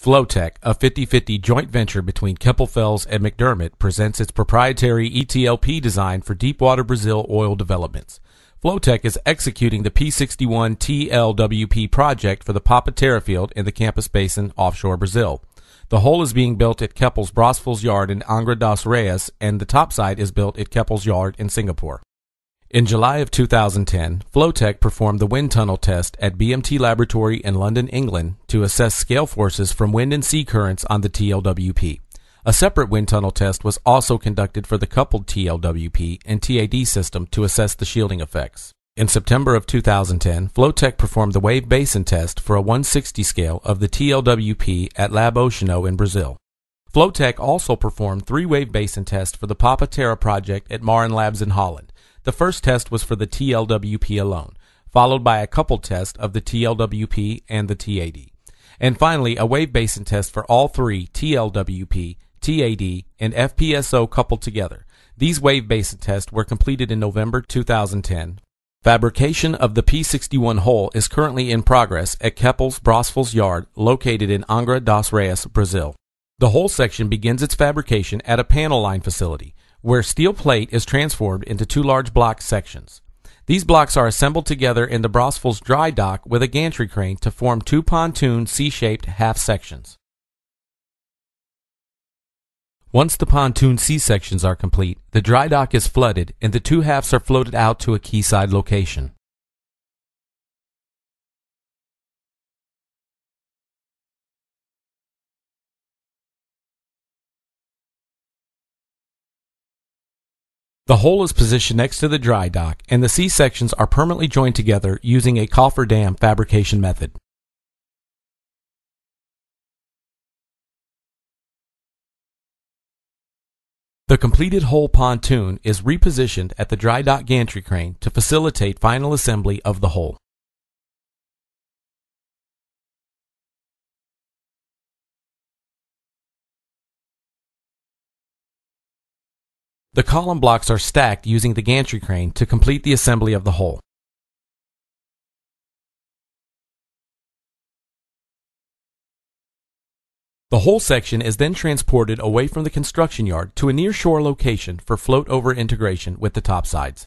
FloaTEC, a 50-50 joint venture between Keppel FELS and McDermott, presents its proprietary ETLP design for deepwater Brazil oil developments. FloaTEC is executing the P61 TLWP project for the Papa-Terra field in the Campos Basin offshore Brazil. The hull is being built at Keppel's Braços yard in Angra dos Reis, and the topside is built at Keppel's yard in Singapore. In July of 2010, FloaTEC performed the wind tunnel test at BMT Laboratory in London, England, to assess scale forces from wind and sea currents on the TLWP. A separate wind tunnel test was also conducted for the coupled TLWP and TAD system to assess the shielding effects. In September of 2010, FloaTEC performed the wave basin test for a 160 scale of the TLWP at Lab Oceano in Brazil. FloaTEC also performed 3 wave basin tests for the Papa-Terra project at Marin Labs in Holland. The first test was for the TLWP alone, followed by a coupled test of the TLWP and the TAD. And finally, a wave basin test for all 3 TLWP, TAD, and FPSO coupled together. These wave basin tests were completed in November 2010. Fabrication of the P61 hull is currently in progress at Keppel's Braços yard located in Angra dos Reis, Brazil. The hull section begins its fabrication at a panel line facility, where steel plate is transformed into 2 large block sections. These blocks are assembled together in the Braços dry dock with a gantry crane to form 2 pontoon C-shaped half sections. Once the pontoon C-sections are complete, the dry dock is flooded and the 2 halves are floated out to a quayside location. The hull is positioned next to the dry dock, and the C-sections are permanently joined together using a cofferdam fabrication method. The completed hull pontoon is repositioned at the dry dock gantry crane to facilitate final assembly of the hull. The column blocks are stacked using the gantry crane to complete the assembly of the hull. The hull section is then transported away from the construction yard to a near-shore location for float-over integration with the topsides.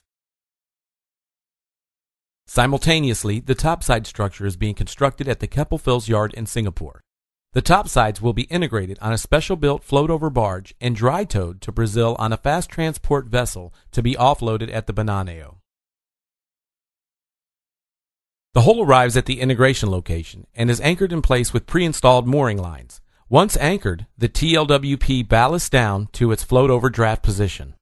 Simultaneously, the topside structure is being constructed at the Keppel FELS yard in Singapore. The topsides will be integrated on a special-built float-over barge and dry-towed to Brazil on a fast transport vessel to be offloaded at the Bananeo. The hull arrives at the integration location and is anchored in place with pre-installed mooring lines. Once anchored, the TLWP ballasts down to its float-over draft position.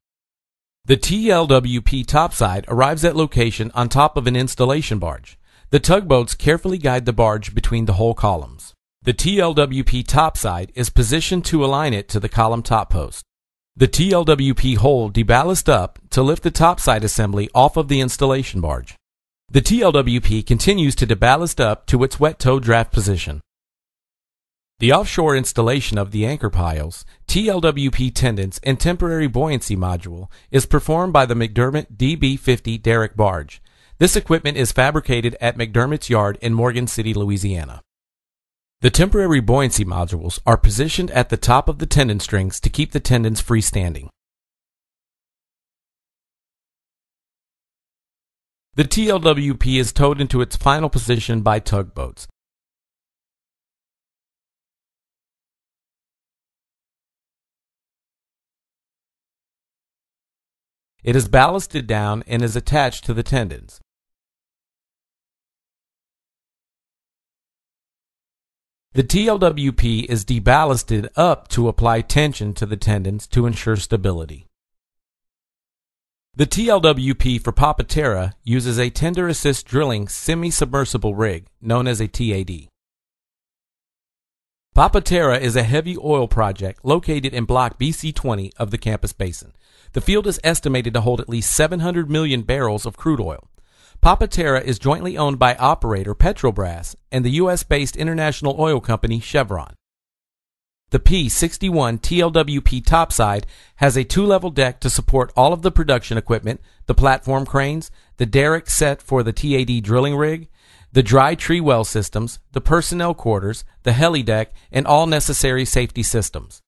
The TLWP topside arrives at location on top of an installation barge. The tugboats carefully guide the barge between the hull columns. The TLWP topside is positioned to align it to the column top post. The TLWP hull deballasts up to lift the topside assembly off of the installation barge. The TLWP continues to deballast up to its wet tow draft position. The offshore installation of the anchor piles, TLWP tendons, and temporary buoyancy module is performed by the McDermott DB50 derrick barge. This equipment is fabricated at McDermott's yard in Morgan City, Louisiana. The temporary buoyancy modules are positioned at the top of the tendon strings to keep the tendons freestanding. The TLWP is towed into its final position by tugboats. It is ballasted down and is attached to the tendons. The TLWP is deballasted up to apply tension to the tendons to ensure stability. The TLWP for Papa-Terra uses a tender assist drilling semi-submersible rig known as a TAD. Papa-Terra is a heavy oil project located in Block BC20 of the Campos Basin. The field is estimated to hold at least 700 million barrels of crude oil. Papa-Terra is jointly owned by operator Petrobras and the U.S.-based international oil company Chevron. The P61 TLWP topside has a 2-level deck to support all of the production equipment, the platform cranes, the derrick set for the TAD drilling rig, the dry tree well systems, the personnel quarters, the helideck, and all necessary safety systems.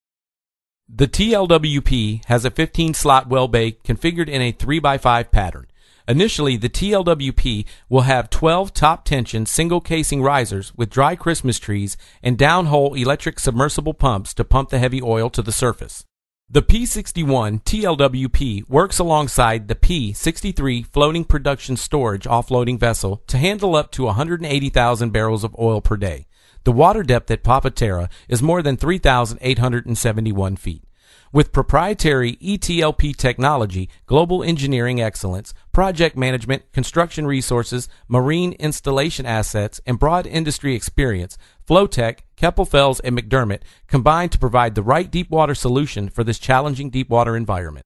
The TLWP has a 15-slot well bay configured in a 3x5 pattern. Initially, the TLWP will have 12 top-tension single-casing risers with dry Christmas trees and downhole electric submersible pumps to pump the heavy oil to the surface. The P61 TLWP works alongside the P63 floating production storage offloading vessel to handle up to 180,000 barrels of oil per day. The water depth at Papa Terra is more than 3,871 feet. With proprietary ETLP technology, global engineering excellence, project management, construction resources, marine installation assets, and broad industry experience, FloaTEC, Keppel FELS, and McDermott combine to provide the right deepwater solution for this challenging deepwater environment.